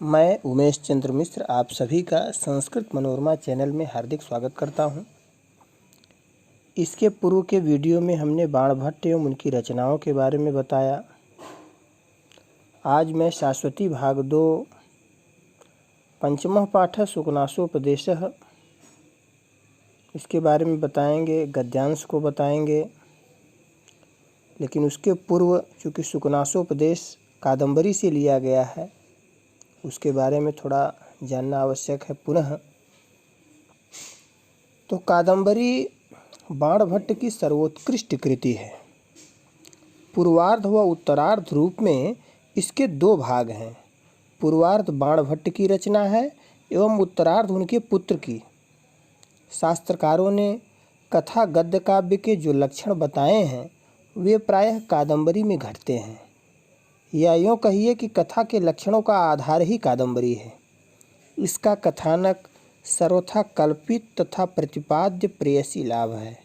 मैं उमेश चंद्र मिश्र आप सभी का संस्कृत मनोरमा चैनल में हार्दिक स्वागत करता हूं। इसके पूर्व के वीडियो में हमने बाणभट्ट एवं उनकी रचनाओं के बारे में बताया। आज मैं शाश्वती भाग 2 पंचमः पाठः सुकनासोपदेशः इसके बारे में बताएंगे, गद्यांश को बताएंगे। लेकिन उसके पूर्व चूँकि सुकनासोपदेश कादंबरी से लिया गया है, उसके बारे में थोड़ा जानना आवश्यक है। पुनः तो कादंबरी बाणभट्ट की सर्वोत्कृष्ट कृति है। पूर्वार्ध व उत्तरार्ध रूप में इसके दो भाग हैं। पूर्वार्ध बाणभट्ट की रचना है एवं उत्तरार्ध उनके पुत्र की। शास्त्रकारों ने कथा गद्य काव्य के जो लक्षण बताए हैं वे प्रायः कादंबरी में घटते हैं, या यूँ कहिए कि कथा के लक्षणों का आधार ही कादंबरी है। इसका कथानक सर्वथा कल्पित तथा प्रतिपाद्य प्रेयसी लाभ है।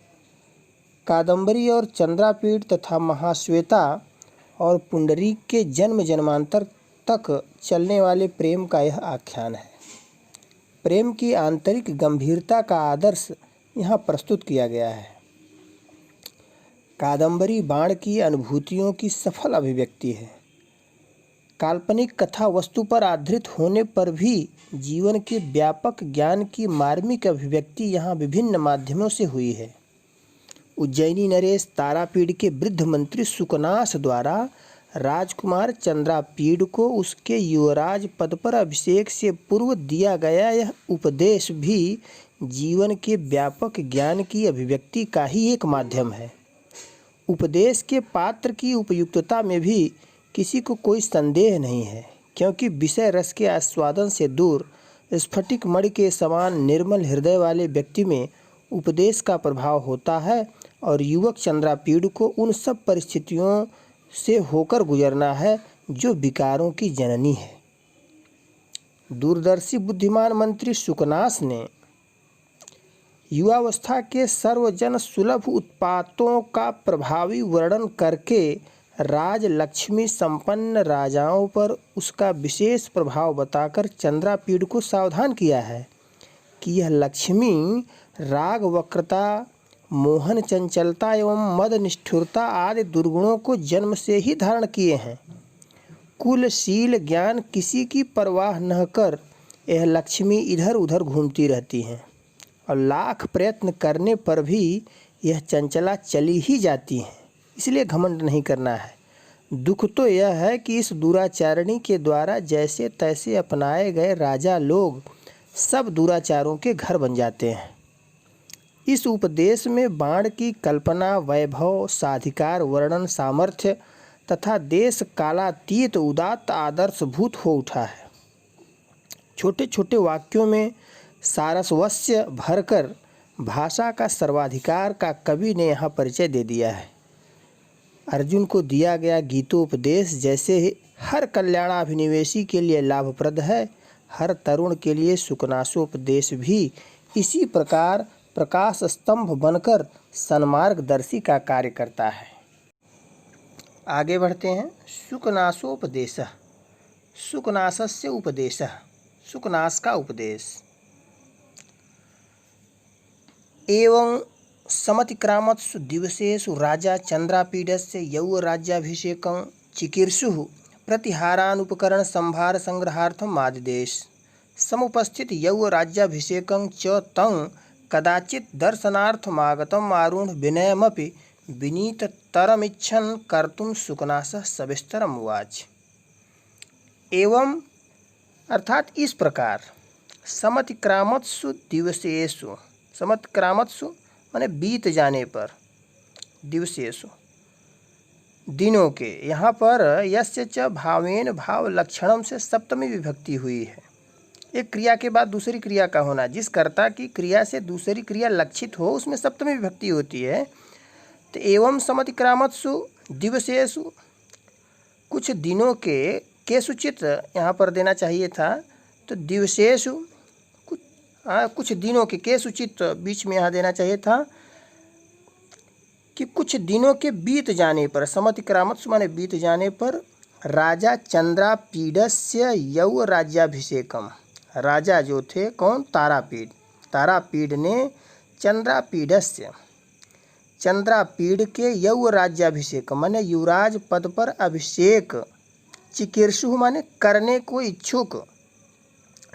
कादंबरी और चंद्रापीड़ तथा महाश्वेता और पुंडरीक के जन्म जन्मांतर तक चलने वाले प्रेम का यह आख्यान है। प्रेम की आंतरिक गंभीरता का आदर्श यहाँ प्रस्तुत किया गया है। कादंबरी बाण की अनुभूतियों की सफल अभिव्यक्ति है। काल्पनिक कथा वस्तु पर आधारित होने पर भी जीवन के व्यापक ज्ञान की मार्मिक अभिव्यक्ति यहाँ विभिन्न माध्यमों से हुई है। उज्जैनी नरेश तारापीड़ के वृद्ध मंत्री सुकनास द्वारा राजकुमार चंद्रापीड़ को उसके युवराज पद पर अभिषेक से पूर्व दिया गया यह उपदेश भी जीवन के व्यापक ज्ञान की अभिव्यक्ति का ही एक माध्यम है। उपदेश के पात्र की उपयुक्तता में भी किसी को कोई संदेह नहीं है, क्योंकि विषय रस के आस्वादन से दूर स्फटिक मणि के समान निर्मल हृदय वाले व्यक्ति में उपदेश का प्रभाव होता है और युवक चंद्रापीड़ को उन सब परिस्थितियों से होकर गुजरना है जो विकारों की जननी है। दूरदर्शी बुद्धिमान मंत्री सुकनास ने युवावस्था के सर्वजन सुलभ उत्पातों का प्रभावी वर्णन करके राजलक्ष्मी संपन्न राजाओं पर उसका विशेष प्रभाव बताकर चंद्रापीड़ को सावधान किया है कि यह लक्ष्मी राग वक्रता, मोहन चंचलता एवं मद निष्ठुरता आदि दुर्गुणों को जन्म से ही धारण किए हैं। कुल शील ज्ञान किसी की परवाह न कर यह लक्ष्मी इधर उधर घूमती रहती हैं और लाख प्रयत्न करने पर भी यह चंचला चली ही जाती हैं। इसलिए घमंड नहीं करना है। दुख तो यह है कि इस दुराचारणी के द्वारा जैसे तैसे अपनाए गए राजा लोग सब दुराचारों के घर बन जाते हैं। इस उपदेश में बाण की कल्पना, वैभव, साधिकार वर्णन, सामर्थ्य तथा देश कालातीत उदात्त आदर्शभूत हो उठा है। छोटे छोटे वाक्यों में सारस्वस्य भरकर भाषा का सर्वाधिकार का कवि ने यहाँ परिचय दे दिया है। अर्जुन को दिया गया गीतोपदेश जैसे हर कल्याणाभिनिवेशी के लिए लाभप्रद है, हर तरुण के लिए सुकनासोपदेश भी इसी प्रकार प्रकाश स्तंभ बनकर सन्मार्गदर्शी का कार्य करता है। आगे बढ़ते हैं। सुकनासोपदेशः, सुकनासस्य उपदेशः, सुकनास का उपदेश। एवं समतिक्रामत्सु दिवसेषु राजा चंद्रापीडस्य यौवराज्याभिषेकं चिकीर्षुः प्रतिहारानुपकरण संभार संग्रहार्थम आदिदेश। समुपस्थित यौवराज्याभिषेकं च तं कदाचित् दर्शनार्थमागतम् आरूढ़ विनयमपि विनीततरमिच्छन् कर्तुं सुकनासः सविस्तरम् उवाच। एवं अर्थात इस प्रकार, समतिक्रामत्सु दिवसेषु, समतिक्रामत्सु माने बीत जाने पर, दिवसेषु दिनों के, यहाँ पर यस्य च भावेन भाव लक्षणम से सप्तमी विभक्ति हुई है। एक क्रिया के बाद दूसरी क्रिया का होना, जिस कर्ता की क्रिया से दूसरी क्रिया लक्षित हो उसमें सप्तमी विभक्ति होती है। तो एवं समतिक्रामत्सु दिवसेषु, कुछ दिनों के सूचित यहाँ पर देना चाहिए था। तो दिवसेषु कुछ दिनों के सूचित बीच में यहाँ देना चाहिए था कि कुछ दिनों के बीत जाने पर, समतिक्रामत्सु माने बीत जाने पर राजा चंद्रापीडस्य यौवराज्याभिषेकम। राजा जो थे कौन? तारापीड। तारापीड ने चंद्रापीडस्य, चंद्रापीड के यौवराज्याभिषेक माने युवराज पद पर अभिषेक, चिकीर्षु माने करने को इच्छुक,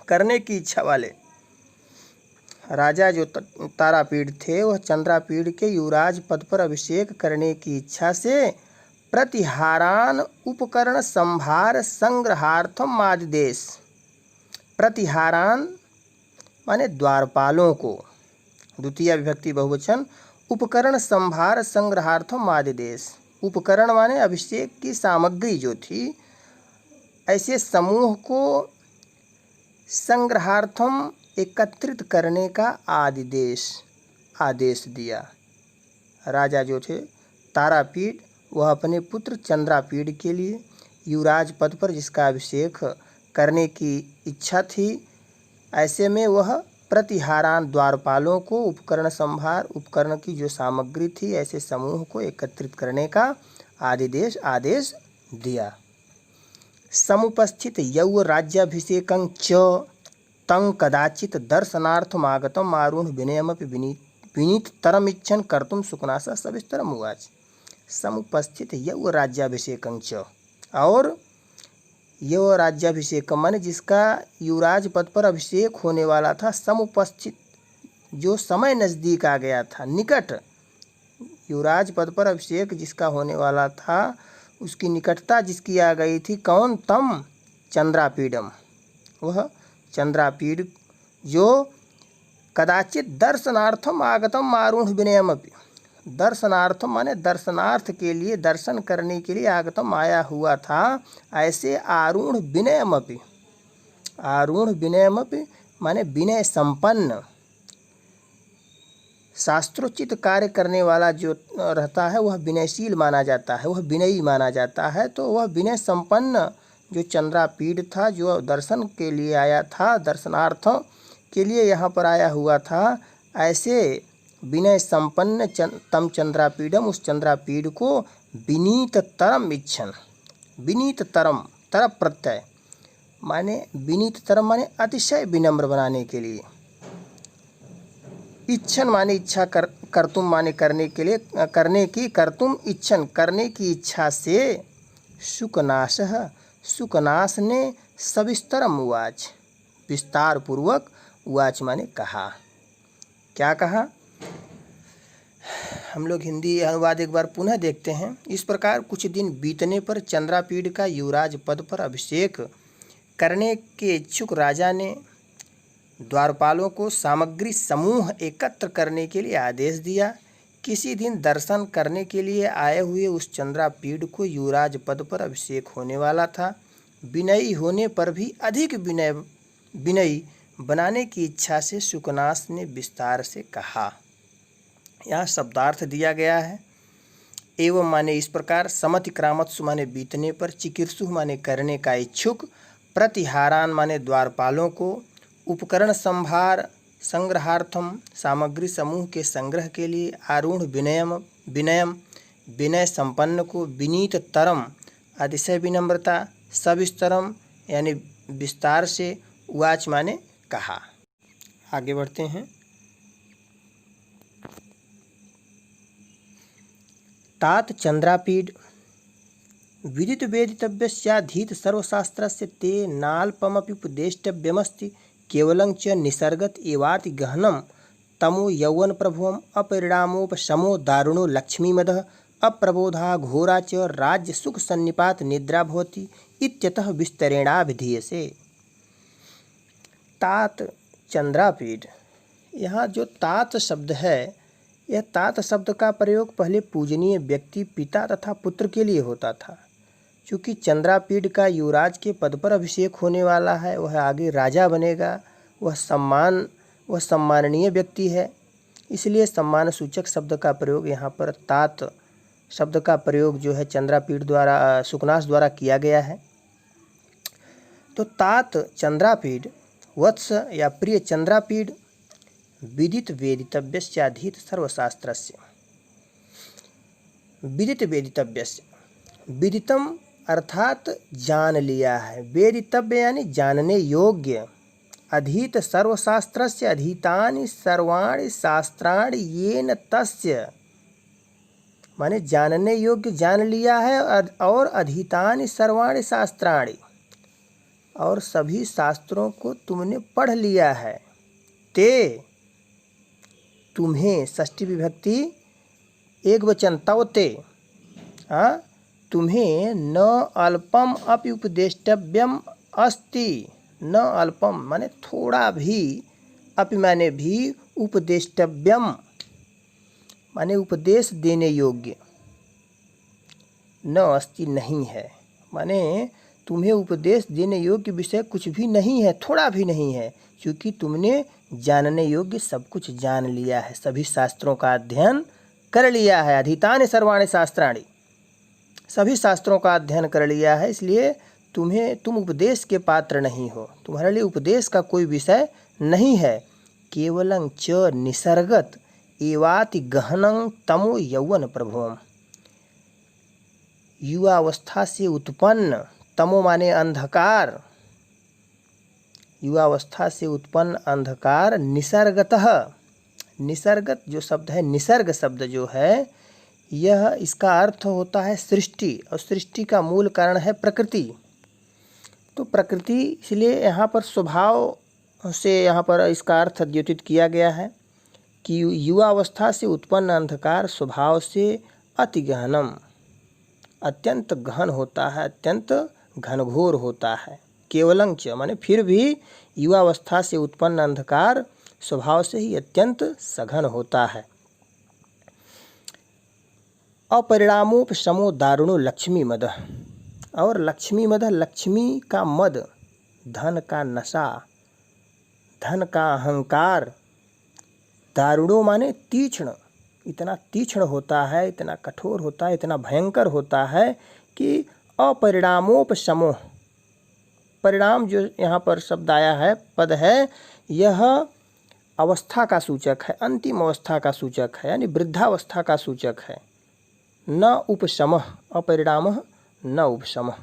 करने की इच्छा वाले। राजा जो तारापीड थे वह चंद्रापीड के युवराज पद पर अभिषेक करने की इच्छा से प्रतिहारान उपकरण संभार संग्रहार्थम आदिदेश। प्रतिहारान माने द्वारपालों को, द्वितीय विभक्ति बहुवचन, उपकरण संभार संग्रहार्थम आदिदेश। उपकरण माने अभिषेक की सामग्री जो थी, ऐसे समूह को संग्रहार्थम एकत्रित करने का आदेश दिया। राजा जो थे तारापीड वह अपने पुत्र चंद्रापीड के लिए युवराज पद पर जिसका अभिषेक करने की इच्छा थी, ऐसे में वह प्रतिहारान द्वारपालों को उपकरण संभार, उपकरण की जो सामग्री थी, ऐसे समूह को एकत्रित करने का आदेश दिया। समुपस्थित यौवराज्याभिषेकं च तं कदाचित दर्शनार्थमागतम आरूढ़ विनयमपि विनीततरमिच्छन् कर्तुं सुकनासः सविस्तरम् उवाच। समुपस्थित यौवराज्याभिषेकं च, और यौवराज्याभिषेक माने जिसका युवराज पद पर अभिषेक होने वाला था, समुपस्थित जो समय नज़दीक आ गया था, निकट, युवराज पद पर अभिषेक जिसका होने वाला था उसकी निकटता जिसकी आ गई थी, कौन? तम चंद्रापीडम, वह चंद्रापीड जो कदाचित दर्शनार्थम आगतम आरूढ़ विनयमपि, दर्शनार्थम माने दर्शनार्थ के लिए, दर्शन करने के लिए आगतम आया हुआ था, ऐसे आरूढ़ विनयमपि, आरूढ़ विनयमपि माने विनय संपन्न, शास्त्रोचित कार्य करने वाला जो रहता है वह विनयशील माना जाता है, वह विनयी माना जाता है। तो वह विनय संपन्न जो चंद्रापीड था, जो दर्शन के लिए आया था, दर्शनार्थ के लिए यहाँ पर आया हुआ था, ऐसे विनय संपन्न तम चंद्रापीडम, उस चंद्रापीड को विनीततरम इच्छन, विनीततरम, तरम प्रत्यय माने विनीततरम माने अतिशय विनम्र बनाने के लिए, इच्छन माने इच्छा, कर्तुम माने करने के लिए, करने की, कर्तुम इच्छन करने की इच्छा से, सुकनासः सुकनास ने सविस्तरम उवाच, विस्तार पूर्वक, उवाच माने कहा। क्या कहा? हम लोग हिंदी अनुवाद एक बार पुनः देखते हैं। इस प्रकार कुछ दिन बीतने पर चंद्रापीड का युवराज पद पर अभिषेक करने के इच्छुक राजा ने द्वारपालों को सामग्री समूह एकत्र करने के लिए आदेश दिया। किसी दिन दर्शन करने के लिए आए हुए उस चंद्रापीड को युवराज पद पर अभिषेक होने वाला था। विनयी होने पर भी अधिक विनयी बनाने की इच्छा से सुकनास ने विस्तार से कहा। यहाँ शब्दार्थ दिया गया है। एवं माने इस प्रकार, समति क्रामत्सु माने बीतने पर, चिकीर्षु माने करने का इच्छुक, प्रतिहारान माने द्वारपालों को, उपकरण संभार संग्रहार्थम सामग्री समूह के संग्रह के लिए, आरूढ़ विनयम विनय संपन्न को, विनीत तरम अतिशय विनम्रता, सविस्तरम यानी विस्तार से, उवाच माने कहा। आगे बढ़ते हैं। तात चंद्रापीड विदित वेदितव्यस्याधीत सर्वशास्त्रस्य ते नाल्पमपि उपदेष्टव्यमस्ति केवलं च निसर्गत एवाति गहनं तमो यौवन प्रभुवम अपरिणामोपशमो दारुणो लक्ष्मीमदः अप्रबोधा घोरा च राज्य सुख सन्निपात निद्रा भवति इत्यतः विस्तरेणाभिधीयसे। तात चंद्रापीड, यहाँ जो तात शब्द है, यह तात शब्द का प्रयोग पहले पूजनीय व्यक्ति, पिता तथा पुत्र के लिए होता था। चूँकि चंद्रापीड का युवराज के पद पर अभिषेक होने वाला है, वह आगे राजा बनेगा, वह सम्माननीय व्यक्ति है, इसलिए सम्मान सूचक शब्द का प्रयोग यहाँ पर तात शब्द का प्रयोग जो है चंद्रापीड द्वारा, सुकनास द्वारा किया गया है। तो तात चंद्रापीड, वत्स या प्रिय चंद्रापीड, विदित वेदितव्यस्याधीत सर्वशास्त्रस्य, विदित वेदितव्यस्य, विदितम अर्थात जान लिया है। वेदितव्य यानी जानने योग्य। अधीत सर्वशास्त्रस्य अधीतानि सर्वाणि शास्त्राणि येन तस्य, माने जानने योग्य जान लिया है। और अधीतानि सर्वाणि शास्त्राणि, और सभी शास्त्रों को तुमने पढ़ लिया है। ते, तुम्हें, षष्ठी विभक्ति एक वचन, तव ते, तुम्हें न अल्पम अपि उपदेष्टव्यम अस्ति। न अल्पम माने थोड़ा भी, अपि माने भी, उपदेष्टव्यम माने उपदेश देने योग्य, न अस्ति नहीं है, माने तुम्हें उपदेश देने योग्य विषय कुछ भी नहीं है, थोड़ा भी नहीं है, क्योंकि तुमने जानने योग्य सब कुछ जान लिया है, सभी शास्त्रों का अध्ययन कर लिया है। अधीतानि सर्वाणि शास्त्राणि, सभी शास्त्रों का अध्ययन कर लिया है, इसलिए तुम उपदेश के पात्र नहीं हो, तुम्हारे लिए उपदेश का कोई विषय नहीं है। केवलं च निसर्गत एवाति गहनं तमो यौवन प्रभवम, युवावस्था से उत्पन्न, तमो माने अंधकार, युवावस्था से उत्पन्न अंधकार, निसर्गतः, निसर्गत जो शब्द है, निसर्ग शब्द जो है, यह इसका अर्थ होता है सृष्टि, और सृष्टि का मूल कारण है प्रकृति। तो प्रकृति, इसलिए यहाँ पर स्वभाव से यहाँ पर इसका अर्थ द्योतित किया गया है कि युवावस्था से उत्पन्न अंधकार स्वभाव से अति गहनम, अत्यंत गहन होता है, अत्यंत घनघोर होता है। केवलं च माने फिर भी युवावस्था से उत्पन्न अंधकार स्वभाव से ही अत्यंत सघन होता है। अपरिणामोपशमो दारुणो लक्ष्मी मद, और लक्ष्मी मद, लक्ष्मी का मद, धन का नशा, धन का अहंकार, दारुणो माने तीक्ष्ण, इतना तीक्ष्ण होता है, इतना कठोर होता है, इतना भयंकर होता है कि अपरिणामोपशमो, परिणाम जो यहाँ पर शब्द आया है, पद है, यह अवस्था का सूचक है, अंतिम अवस्था का सूचक है, यानी वृद्धावस्था का सूचक है। न उपशमः, अपरिणामः न उपशमः,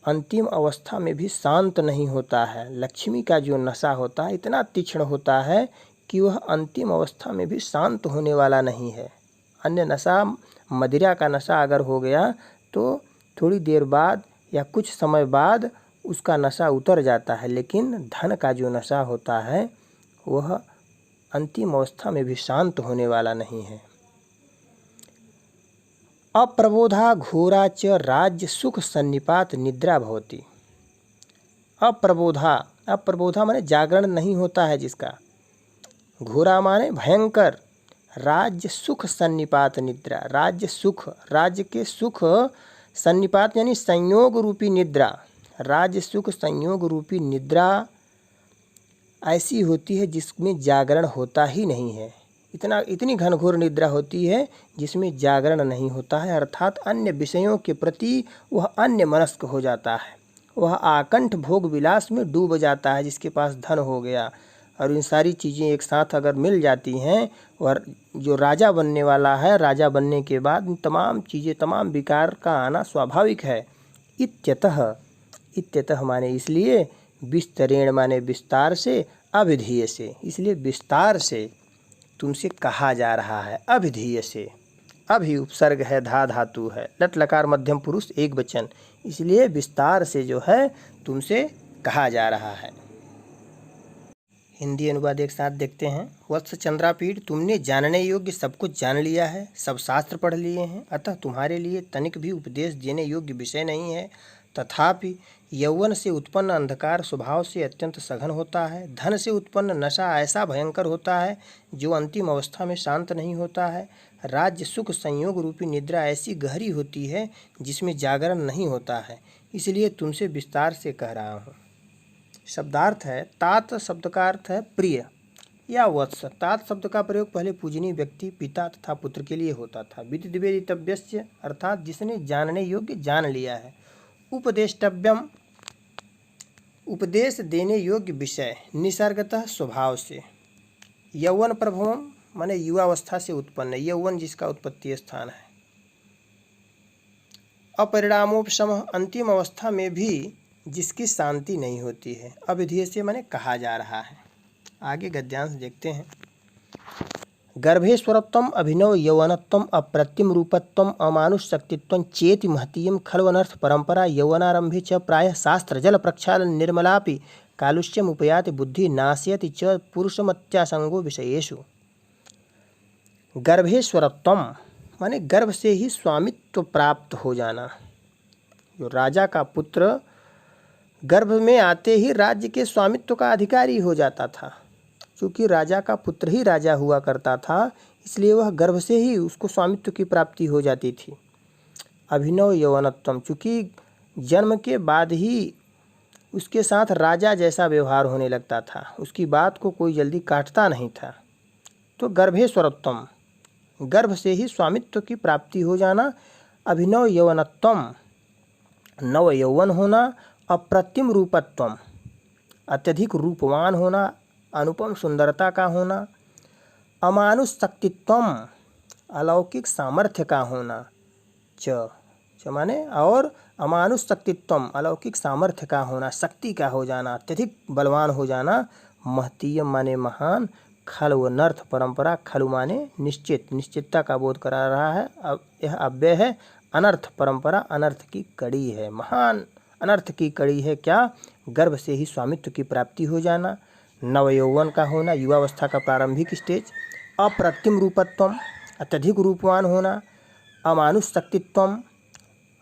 अंतिम अवस्था में भी शांत नहीं होता है। लक्ष्मी का जो नशा होता है इतना तीक्ष्ण होता है कि वह अंतिम अवस्था में भी शांत होने वाला नहीं है। अन्य नशा, मदिरा का नशा अगर हो गया तो थोड़ी देर बाद या कुछ समय बाद उसका नशा उतर जाता है, लेकिन धन का जो नशा होता है वह अंतिम अवस्था में भी शांत होने वाला नहीं है। अप्रबोधा घोरा च राज्य सुख सन्निपात निद्रा भवति। अप्रबोधा, अप्रबोधा माने जागरण नहीं होता है जिसका, घोरा माने भयंकर, राज्य सुख सन्निपात निद्रा, राज्य सुख, राज्य के सुख, सन्निपात यानी संयोग रूपी निद्रा, राज्य सुख संयोग रूपी निद्रा ऐसी होती है जिसमें जागरण होता ही नहीं है। इतनी घनघोर निद्रा होती है जिसमें जागरण नहीं होता है, अर्थात अन्य विषयों के प्रति वह अन्य मनस्क हो जाता है, वह आकंठ भोग विलास में डूब जाता है। जिसके पास धन हो गया और इन सारी चीज़ें एक साथ अगर मिल जाती हैं, और जो राजा बनने वाला है, राजा बनने के बाद इन तमाम चीज़ें, तमाम विकार का आना स्वाभाविक है। इत्यतः, इत्यतः माने इसलिए, विस्तरेण माने विस्तार से, अभिधीय से, इसलिए विस्तार से तुमसे कहा जा रहा है। अभिधीय से, अभि उपसर्ग है, धा धातु है, लट लकार मध्यम पुरुष एक वचन, इसलिए विस्तार से जो है तुमसे कहा जा रहा है। हिंदी अनुवाद एक साथ देखते हैं। वत्स चंद्रापीठ, तुमने जानने योग्य सब कुछ जान लिया है, सब शास्त्र पढ़ लिए हैं, अतः तुम्हारे लिए तनिक भी उपदेश देने योग्य विषय नहीं है। तथापि यौवन से उत्पन्न अंधकार स्वभाव से अत्यंत सघन होता है, धन से उत्पन्न नशा ऐसा भयंकर होता है जो अंतिम अवस्था में शांत नहीं होता है, राज्य सुख संयोग रूपी निद्रा ऐसी गहरी होती है जिसमें जागरण नहीं होता है, इसलिए तुमसे विस्तार से कह रहा हूँ। शब्दार्थ है, तात शब्द का अर्थ है प्रिय या वत्स। तात शब्द का प्रयोग पहले पूजनीय व्यक्ति, पिता तथा पुत्र के लिए होता था। विदितव्यस्य अर्थात जिसने जानने योग्य जान लिया है। उपदेष्टव्यम, उपदेश देने योग्य विषय, निसर्गतः स्वभाव से। यौवन प्रभवम माने युवावस्था से उत्पन्न, यौवन जिसका उत्पत्ति स्थान है। अपरिणामोपशमः, अंतिम अवस्था में भी जिसकी शांति नहीं होती है। अविधीयते माने कहा जा रहा है। आगे गद्यांश देखते हैं। गर्भेश्वरत्वम अभिनव यौवनत्वम अप्रतिम रूपत्वम अमानुषशक्तित्वं चेति महतीयं खल्वनर्थ परंपरा यौवनारंभे च प्रायः शास्त्र जल प्रक्षालन निर्मलापि कालुष्यम उपयाति बुद्धि नाशयति च पुरुषमत्यासंगो विषयेषु। गर्भेश्वरत्वम माने गर्भ से ही स्वामित्व प्राप्त हो जाना। जो राजा का पुत्र गर्भ में आते ही राज्य के स्वामित्व का अधिकारी हो जाता था। क्योंकि राजा का पुत्र ही राजा हुआ करता था, इसलिए वह गर्भ से ही उसको स्वामित्व की प्राप्ति हो जाती थी। अभिनव यौवनत्वम, चूँकि जन्म के बाद ही उसके साथ राजा जैसा व्यवहार होने लगता था, उसकी बात को कोई जल्दी काटता नहीं था। तो गर्भेश्वरत्वम, गर्भ से ही स्वामित्व की प्राप्ति हो जाना। अभिनव यौवनत्वम, नव यौवन होना। अप्रतिम रूपत्वम, अत्यधिक रूपवान होना, अनुपम सुंदरता का होना। अमानुष शक्तित्वम, अलौकिक सामर्थ्य का होना। च माने और अमानुष शक्तित्वम, अलौकिक सामर्थ्य का होना, शक्ति का हो जाना, अत्यधिक बलवान हो जाना। महतीयम माने महान। खल व नर्थ परंपरा, खलु माने निश्चित, निश्चितता का बोध करा रहा है। अब यह अव्यय है। अनर्थ परंपरा, अनर्थ की कड़ी है, महान अनर्थ की कड़ी है। क्या? गर्भ से ही स्वामित्व की प्राप्ति हो जाना। नवयौवन का होना, युवावस्था का प्रारंभिक स्टेज। अप्रतिम रूपत्वम, अत्यधिक रूपवान होना। अमानुष शक्तित्वम,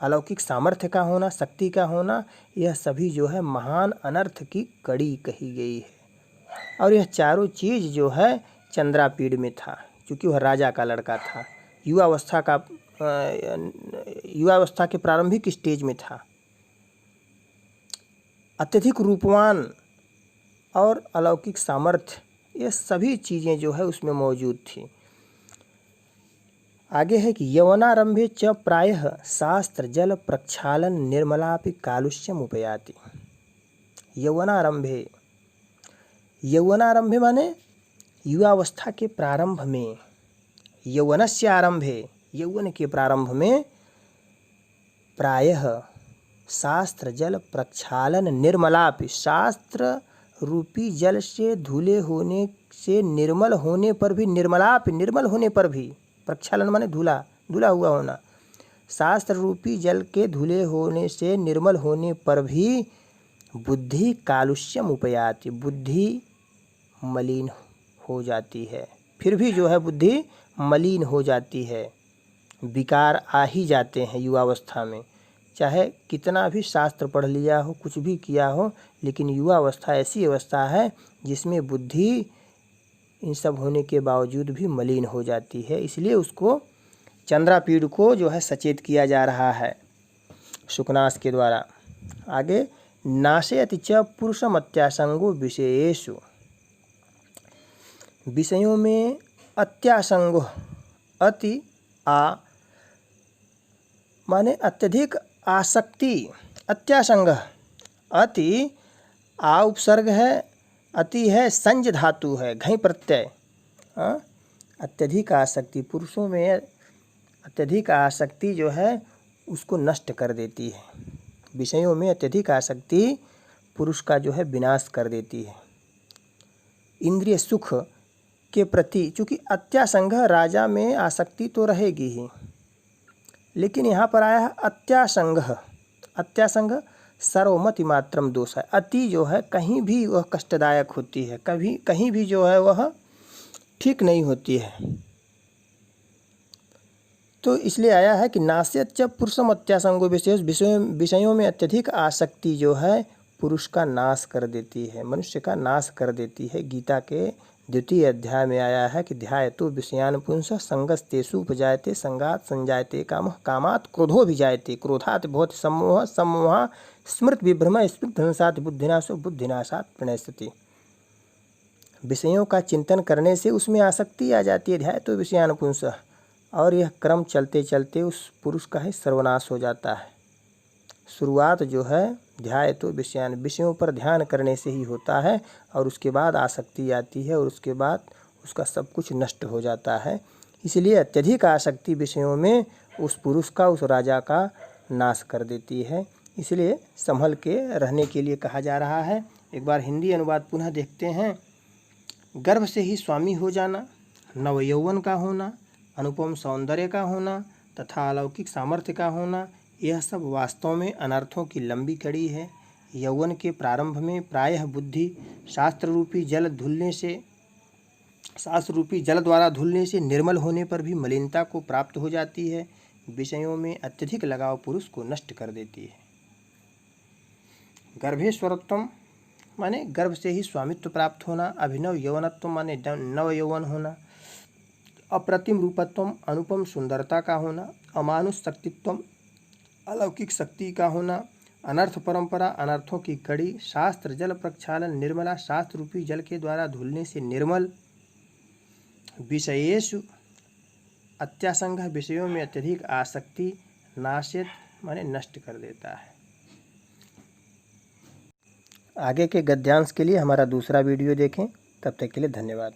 अलौकिक सामर्थ्य का होना, शक्ति का होना। यह सभी जो है महान अनर्थ की कड़ी कही गई है। और यह चारों चीज़ जो है चंद्रापीड़ में था, क्योंकि वह राजा का लड़का था। युवावस्था के प्रारंभिक स्टेज में था। अत्यधिक रूपवान और अलौकिक सामर्थ्य, ये सभी चीज़ें जो है उसमें मौजूद थी। आगे है कि यवनारंभे च प्रायः शास्त्र जल प्रक्षालन निर्मलापि कालुष्यम उपयाति। यवनारंभे, यौवनारंभे माने युवावस्था के प्रारंभ में। यौवनस्य आरंभे, यौवन के प्रारंभ में। प्रायः शास्त्र जल प्रक्षालन निर्मलापि, शास्त्र रूपी जल से धुले होने से निर्मल होने पर भी, निर्मलापि निर्मल होने पर भी, प्रक्षालन माने धुला, धुला हुआ होना। शास्त्र रूपी जल के धुले होने से निर्मल होने पर भी बुद्धि कालुष्यम उपयाति, बुद्धि मलिन हो जाती है। फिर भी जो है बुद्धि मलिन हो जाती है, विकार आ ही जाते हैं युवावस्था में। चाहे कितना भी शास्त्र पढ़ लिया हो, कुछ भी किया हो, लेकिन युवावस्था ऐसी अवस्था है जिसमें बुद्धि इन सब होने के बावजूद भी मलिन हो जाती है। इसलिए उसको, चंद्रापीड़ को जो है सचेत किया जा रहा है शुकनास के द्वारा। आगे नाशयति च पुरुषमत्यासंगो विषयेषु, विषयों में अत्यासंग, अति आ माने अत्यधिक आसक्ति। अत्यासंग, अति आ उपसर्ग है, अति है संज धातु है, घई प्रत्यय। अत्यधिक आसक्ति, पुरुषों में अत्यधिक आसक्ति जो है उसको नष्ट कर देती है। विषयों में अत्यधिक आसक्ति पुरुष का जो है विनाश कर देती है। इंद्रिय सुख के प्रति, चूँकि अत्यासंग, राजा में आसक्ति तो रहेगी ही, लेकिन यहाँ पर आया है अत्यासंग। अत्यासंग सर्वमति मात्रम दोष है। अति जो है कहीं भी वह कष्टदायक होती है, कभी कहीं भी जो है वह ठीक नहीं होती है। तो इसलिए आया है कि नास्यत च पुरुषम अत्यासंगो विशेष, विषयों में अत्यधिक आसक्ति जो है पुरुष का नाश कर देती है, मनुष्य का नाश कर देती है। गीता के द्वितीय अध्याय में आया है कि ध्यायतो विषयान पुंसः संगस्तेषु उपजायते संगात् संजायते कामः कामात् क्रोधोऽभिजायते क्रोधात् भवति सम्मोहः सम्मोहः स्मृति विभ्रमः स्मृतिध्वंसात् बुद्धिनाशो बुद्धिनाशात् प्रणश्यति। विषयों का चिंतन करने से उसमें आसक्ति आ जाती है। ध्यायतो विषयान पुंसः, और यह क्रम चलते चलते उस पुरुष का ही सर्वनाश हो जाता है। शुरुआत जो है ध्यायतो विषयान, विषयों पर ध्यान करने से ही होता है, और उसके बाद आसक्ति आती है, और उसके बाद उसका सब कुछ नष्ट हो जाता है। इसलिए अत्यधिक आसक्ति विषयों में उस पुरुष का, उस राजा का नाश कर देती है। इसलिए संभल के रहने के लिए कहा जा रहा है। एक बार हिंदी अनुवाद पुनः देखते हैं। गर्भ से ही स्वामी हो जाना, नवयौवन का होना, अनुपम सौंदर्य का होना तथा अलौकिक सामर्थ्य का होना, यह सब वास्तव में अनर्थों की लंबी कड़ी है। यौवन के प्रारंभ में प्रायः बुद्धि शास्त्र रूपी जल द्वारा धुलने से निर्मल होने पर भी मलिनता को प्राप्त हो जाती है। विषयों में अत्यधिक लगाव पुरुष को नष्ट कर देती है। गर्भेश्वरत्वम माने गर्भ से ही स्वामित्व प्राप्त होना, अभिनव यौवनत्व माने नव यौवन होना, अप्रतिम रूपत्वम अनुपम सुंदरता का होना, अमानुष शक्तित्वम अलौकिक शक्ति का होना, अनर्थ परंपरा अनर्थों की कड़ी, शास्त्र जल प्रक्षालन निर्मला शास्त्र रूपी जल के द्वारा धुलने से निर्मल, विषयेषु अत्यासंग विषयों में अत्यधिक आसक्ति, नाशित माने नष्ट कर देता है। आगे के गद्यांश के लिए हमारा दूसरा वीडियो देखें। तब तक के लिए धन्यवाद।